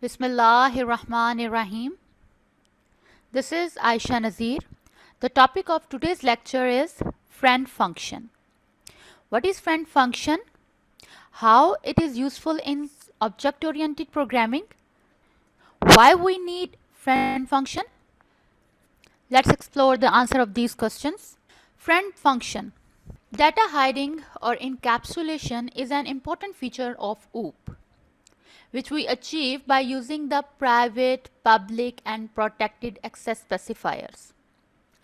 Bismillahirrahmanirrahim. This is Aisha Nazir. The topic of today's lecture is friend function. What is friend function? How it is useful in object-oriented programming? Why we need friend function? Let's explore the answer of these questions. Friend function. Data hiding or encapsulation is an important feature of OOP, which we achieve by using the private, public, and protected access specifiers.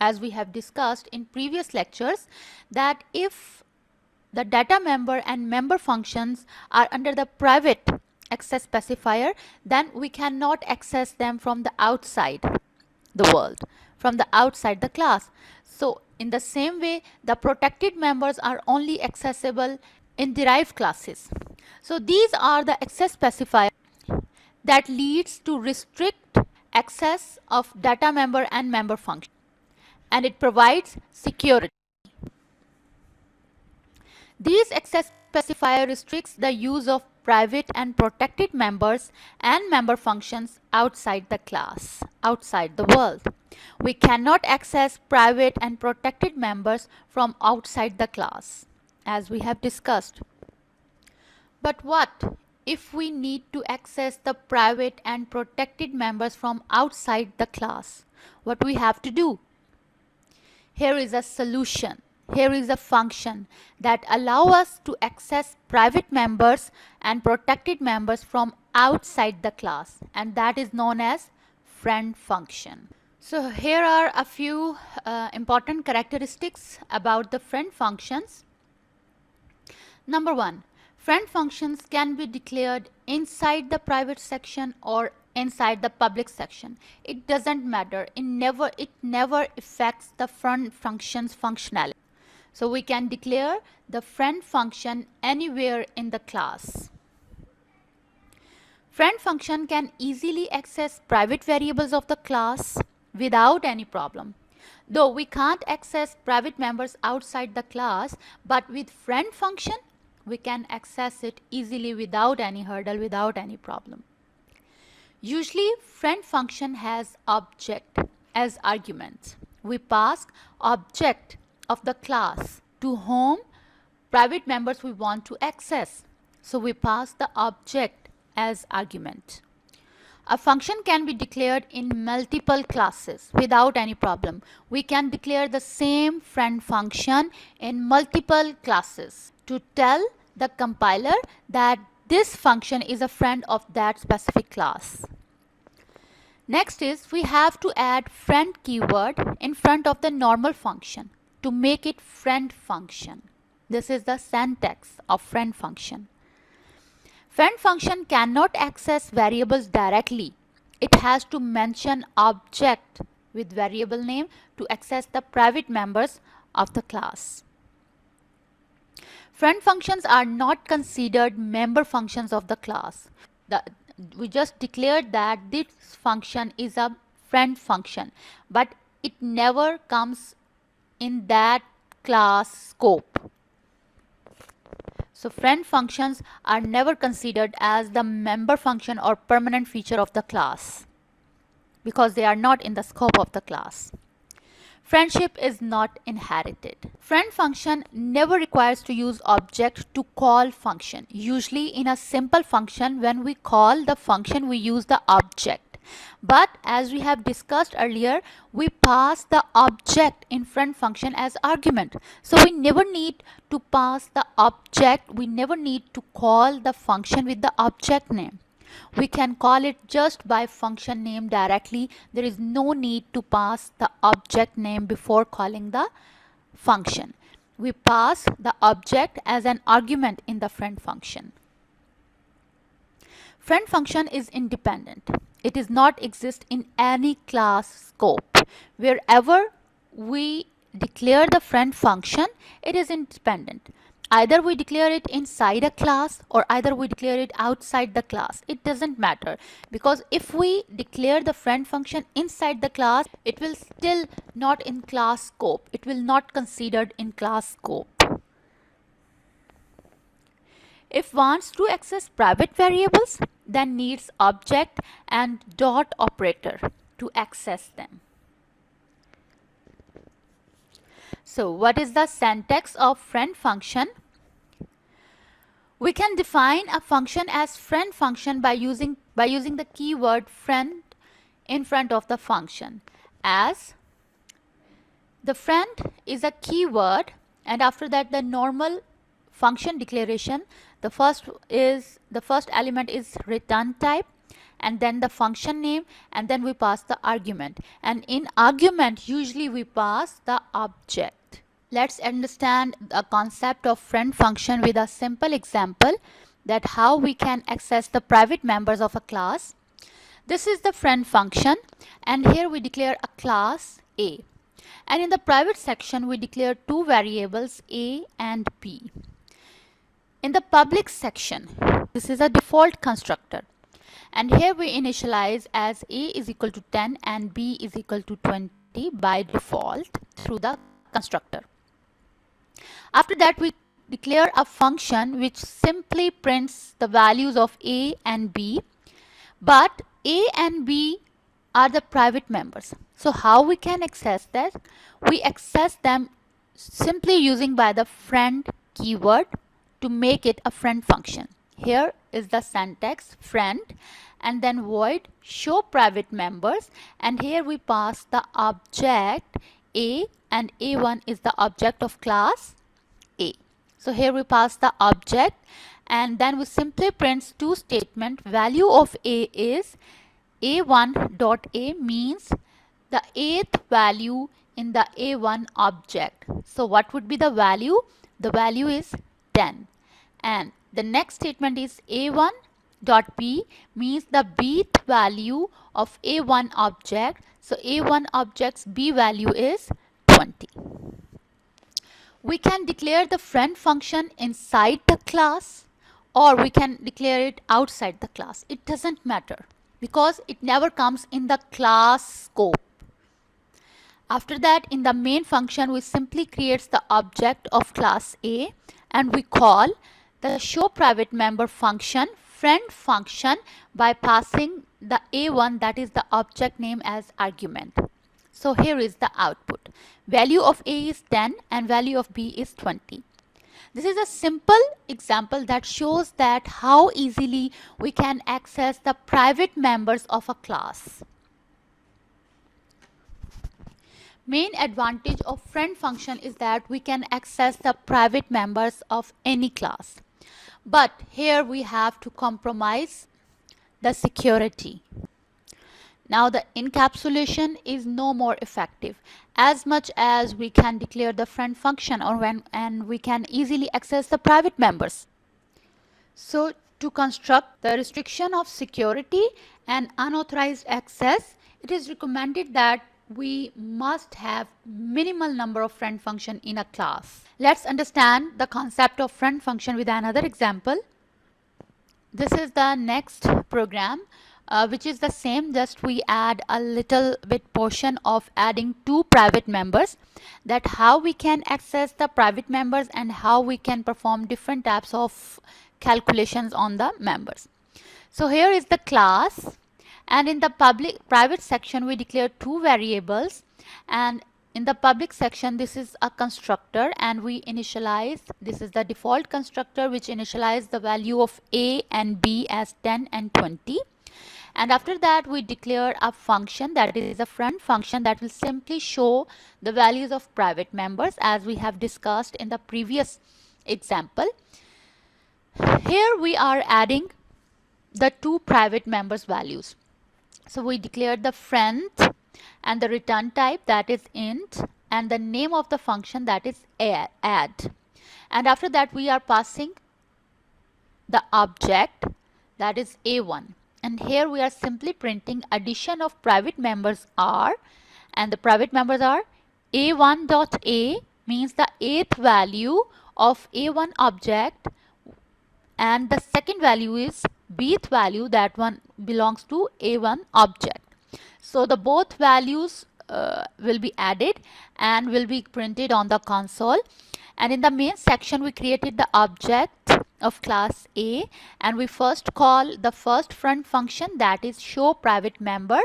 As we have discussed in previous lectures, that if the data member and member functions are under the private access specifier, then we cannot access them from the outside the world, from the outside the class. So in the same way, the protected members are only accessible in derived classes. So these are the access specifiers that leads to restrict access of data member and member function, and it provides security. These access specifier restricts the use of private and protected members and member functions outside the class, outside the world. We cannot access private and protected members from outside the class, as we have discussed. But what if we need to access the private and protected members from outside the class? What we have to do? Here is a solution. Here is a function that allow us to access private members and protected members from outside the class, and that is known as friend function. So here are a few important characteristics about the friend functions. Number one, friend functions can be declared inside the private section or inside the public section. It doesn't matter. It never affects the friend function's functionality. So we can declare the friend function anywhere in the class. Friend function can easily access private variables of the class without any problem. Though we can't access private members outside the class, but with friend function, we can access it easily without any hurdle, without any problem. Usually, friend function has object as arguments. We pass object of the class to whom private members we want to access. So we pass the object as argument. A function can be declared in multiple classes without any problem. We can declare the same friend function in multiple classes to tell the compiler that this function is a friend of that specific class. Next is we have to add friend keyword in front of the normal function to make it friend function. This is the syntax of friend function. Friend function cannot access variables directly. It has to mention object with variable name to access the private members of the class. Friend functions are not considered member functions of the class. We just declared that this function is a friend function, but it never comes in that class scope. So friend functions are never considered as the member function or permanent feature of the class because they are not in the scope of the class. Friendship is not inherited. Friend function never requires to use object to call function. Usually in a simple function, when we call the function, we use the object. But as we have discussed earlier, we pass the object in friend function as argument. So we never need to pass the object. We never need to call the function with the object name. We can call it just by function name directly. There is no need to pass the object name before calling the function. We pass the object as an argument in the friend function. Friend function is independent. It does not exist in any class scope. Wherever we declare the friend function, it is independent. Either we declare it inside a class or either we declare it outside the class. It doesn't matter, because if we declare the friend function inside the class, it will still not in class scope. It will not considered in class scope. If wants to access private variables, then needs object and dot operator to access them. So what is the syntax of friend function? We can define a function as friend function by using the keyword friend in front of the function, as the friend is a keyword, and after that the normal function declaration, the first element is return type, and then the function name, and then we pass the argument, and in argument usually we pass the object. Let's understand the concept of friend function with a simple example, that how we can access the private members of a class. This is the friend function, and here we declare a class A, and in the private section we declare two variables A and B. In the public section, this is a default constructor, and here we initialize as A is equal to 10 and B is equal to 20 by default through the constructor. After that, we declare a function which simply prints the values of A and B, but A and B are the private members. So how we can access that? We access them simply using by the friend keyword to make it a friend function. Here is the syntax friend, and then void show private members, and here we pass the object A, and A1 is the object of class A. So here we pass the object, and then we simply print two statement. Value of A is A1 dot A, means the eighth value in the A1 object. So what would be the value? The value is 10. And the next statement is A1 dot B, means the bth value of A1 object. So A1 object's B value is 20. We can declare the friend function inside the class, or we can declare it outside the class. It doesn't matter because it never comes in the class scope. After that, in the main function, we simply creates the object of class A, and we call the show private member function friend function by passing the A1, that is the object name, as argument. So here is the output. Value of A is 10 and value of B is 20. This is a simple example that shows that how easily we can access the private members of a class. Main advantage of friend function is that we can access the private members of any class. But here we have to compromise the security. Now the encapsulation is no more effective. As much as we can declare the friend function and we can easily access the private members. So to construct the restriction of security and unauthorized access, it is recommended that we must have minimal number of friend function in a class. Let's understand the concept of friend function with another example. This is the next program, which is the same, just we add a little bit portion of adding two private members, that how we can access the private members and how we can perform different types of calculations on the members. So here is the class, and in the private section we declare two variables, and in the public section this is a constructor, and we initialize, this is the default constructor which initialize the value of A and B as 10 and 20. And after that we declare a function, that is a friend function, that will simply show the values of private members as we have discussed in the previous example. Here we are adding the two private members values. So we declared the friend and the return type, that is int, and the name of the function, that is add. And after that we are passing the object, that is A1. And here we are simply printing addition of private members are, and the private members are A1 dot A, means the eighth value of A1 object, and the second value is bth value, that one belongs to A1 object. So the both values will be added and will be printed on the console. And in the main section we created the object of class A, and we first call the first friend function, that is show private member.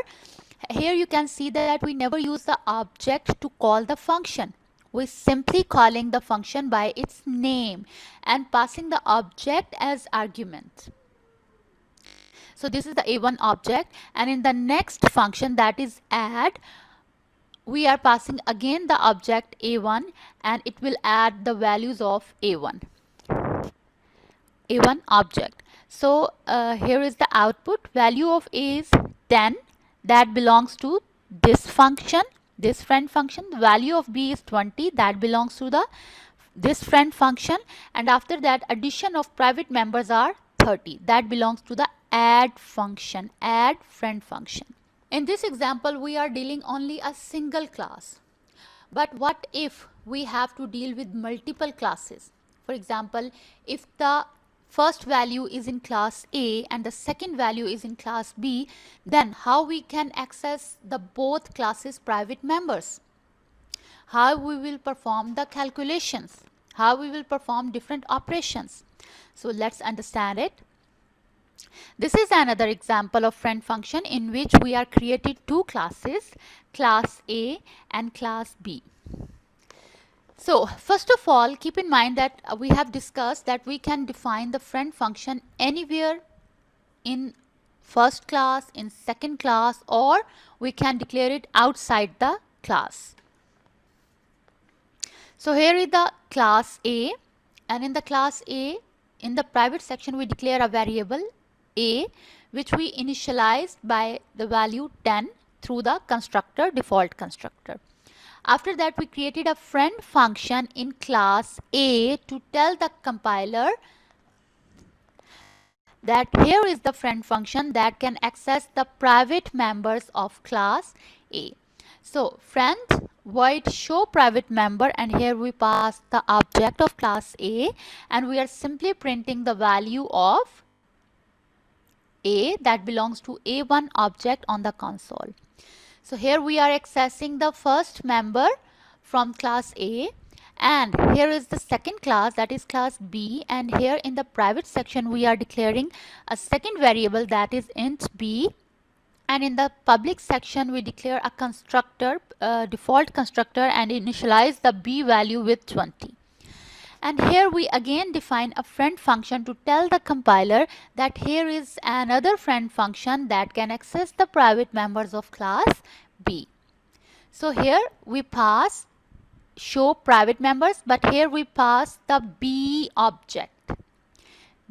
Here you can see that we never use the object to call the function. We simply calling the function by its name and passing the object as argument. So this is the A1 object, and in the next function, that is add, we are passing again the object A1, and it will add the values of A1 object. So here is the output. Value of A is 10, that belongs to this function, this friend function. The value of B is 20, that belongs to this friend function, and after that addition of private members are 30, that belongs to the add function, add friend function. In this example, we are dealing only a single class. But what if we have to deal with multiple classes? For example, if the first value is in class A and the second value is in class B, then how we can access the both classes private members? How we will perform the calculations? How we will perform different operations? So let's understand it. This is another example of friend function in which we are creating two classes, class A and class B. So first of all, keep in mind that we have discussed that we can define the friend function anywhere in first class, in second class, or we can declare it outside the class. So here is the class A, and in the class A, in the private section, we declare a variable A, which we initialize by the value 10 through the constructor, default constructor. After that, we created a friend function in class A to tell the compiler that here is the friend function that can access the private members of class A. So friend void show private member, and here we pass the object of class A, and we are simply printing the value of A that belongs to A1 object on the console. So here we are accessing the first member from class A, and here is the second class, that is class B, and here in the private section we are declaring a second variable, that is int B, and in the public section we declare a constructor, default constructor, and initialize the B value with 20. And here we again define a friend function to tell the compiler that here is another friend function that can access the private members of class B. So here we pass show private members, but here we pass the B object.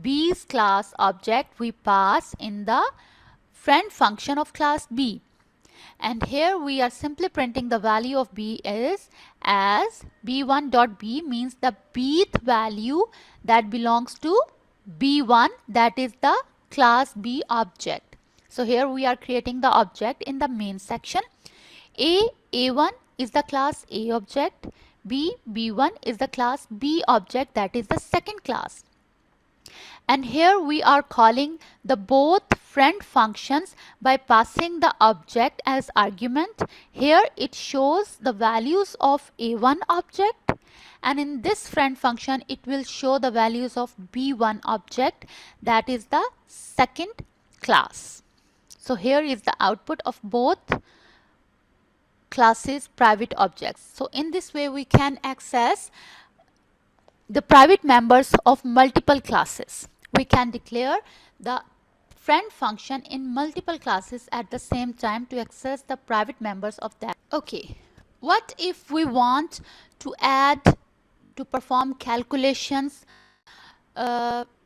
B's class object we pass in the friend function of class B. And here we are simply printing the value of B is as b1.b, means the bth value that belongs to B1, that is the class B object. So here we are creating the object in the main section. A1 is the class A object, B1 is the class B object, that is the second class. And here we are calling the both friend functions by passing the object as argument. Here it shows the values of A1 object, and in this friend function it will show the values of B1 object, that is the second class. So here is the output of both classes private objects. So in this way we can access the private members of multiple classes. We can declare the friend function in multiple classes at the same time to access the private members of that. Okay, what if we want to perform calculations,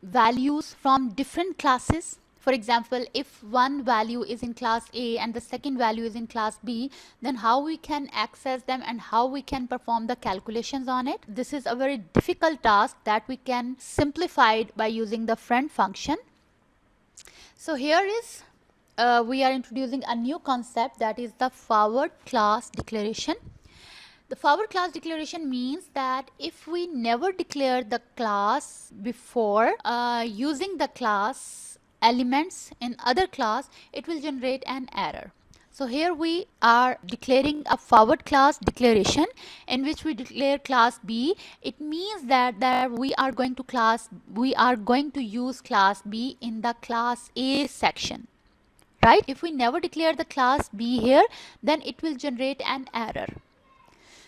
values from different classes? For example, if one value is in class A and the second value is in class B, then how we can access them and how we can perform the calculations on it? This is a very difficult task that we can simplify it by using the friend function. So here is, we are introducing a new concept, that is the forward class declaration. The forward class declaration means that if we never declare the class before, using the class elements in other class, it will generate an error. So here we are declaring a forward class declaration in which we declare class B. It means that we are going to use class B in the class A section. Right? If we never declare the class B here, then it will generate an error.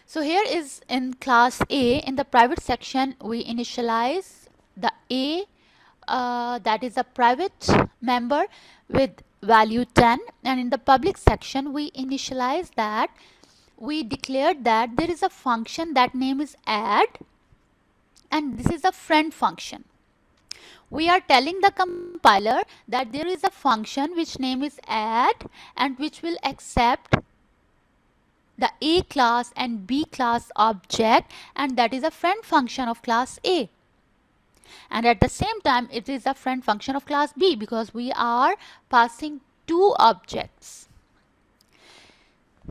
So here is in class A, in the private section, we initialize the A, that is a private member with value 10, and in the public section we initialize that we declared that there is a function that name is add, and this is a friend function. We are telling the compiler that there is a function which name is add and which will accept the A class and B class object, and that is a friend function of class A. And at the same time it is a friend function of class B because we are passing two objects.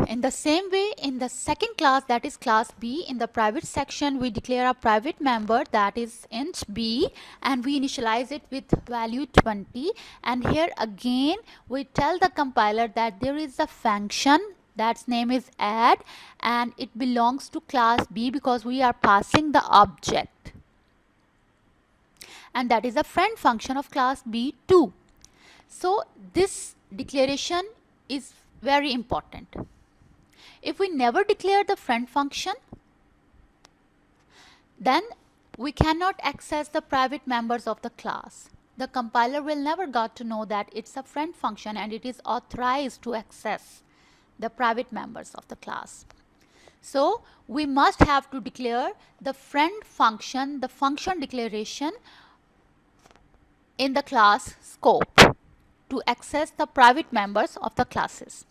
In the same way, in the second class, that is class B, in the private section we declare a private member that is int B, and we initialize it with value 20, and here again we tell the compiler that there is a function that's name is add and it belongs to class B because we are passing the object, and that is a friend function of class B too. So this declaration is very important. If we never declare the friend function, then we cannot access the private members of the class. The compiler will never got to know that it's a friend function and it is authorized to access the private members of the class. So we must have to declare the friend function, the function declaration in the class scope to access the private members of the classes.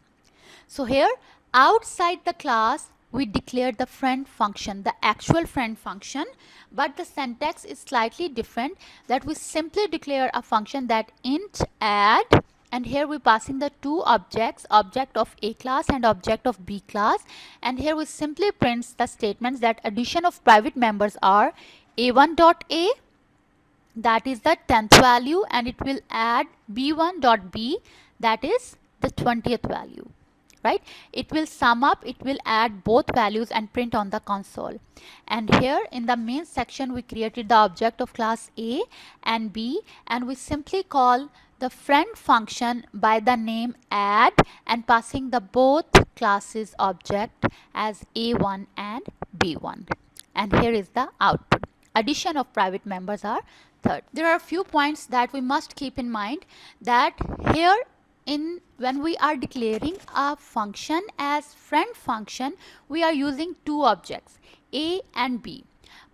So here outside the class we declare the friend function, the actual friend function, but the syntax is slightly different, that we simply declare a function that int add, and here we passing the two objects, object of A class and object of B class, and here we simply prints the statements that addition of private members are A1.A, that is the 10th value, and it will add B1.B, that is the 20th value. Right? It will sum up, it will add both values and print on the console. And here in the main section we created the object of class A and B, and we simply call the friend function by the name add and passing the both classes object as A1 and B1. And here is the output. Addition of private members are third. There are a few points that we must keep in mind, that here when we are declaring a function as friend function, we are using two objects, A and B.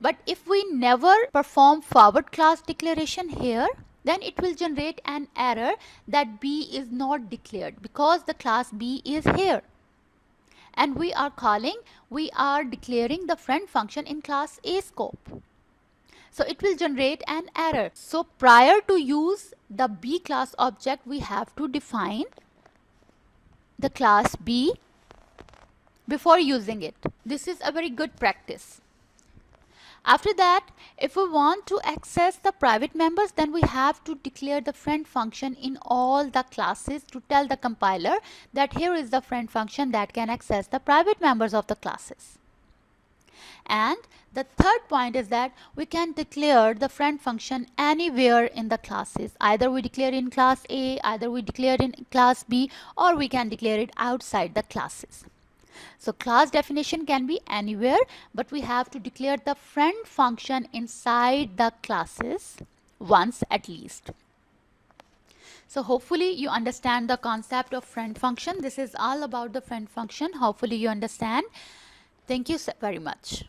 But if we never perform forward class declaration here, then it will generate an error that B is not declared because the class B is here. And we are declaring the friend function in class A scope. So it will generate an error. So prior to use the B class object, we have to define the class B before using it. This is a very good practice. After that, if we want to access the private members, then we have to declare the friend function in all the classes to tell the compiler that here is the friend function that can access the private members of the classes. And the third point is that we can declare the friend function anywhere in the classes. Either we declare in class A, either we declare in class B, or we can declare it outside the classes. So class definition can be anywhere, but we have to declare the friend function inside the classes once at least. So hopefully you understand the concept of friend function. This is all about the friend function. Hopefully you understand. Thank you very much.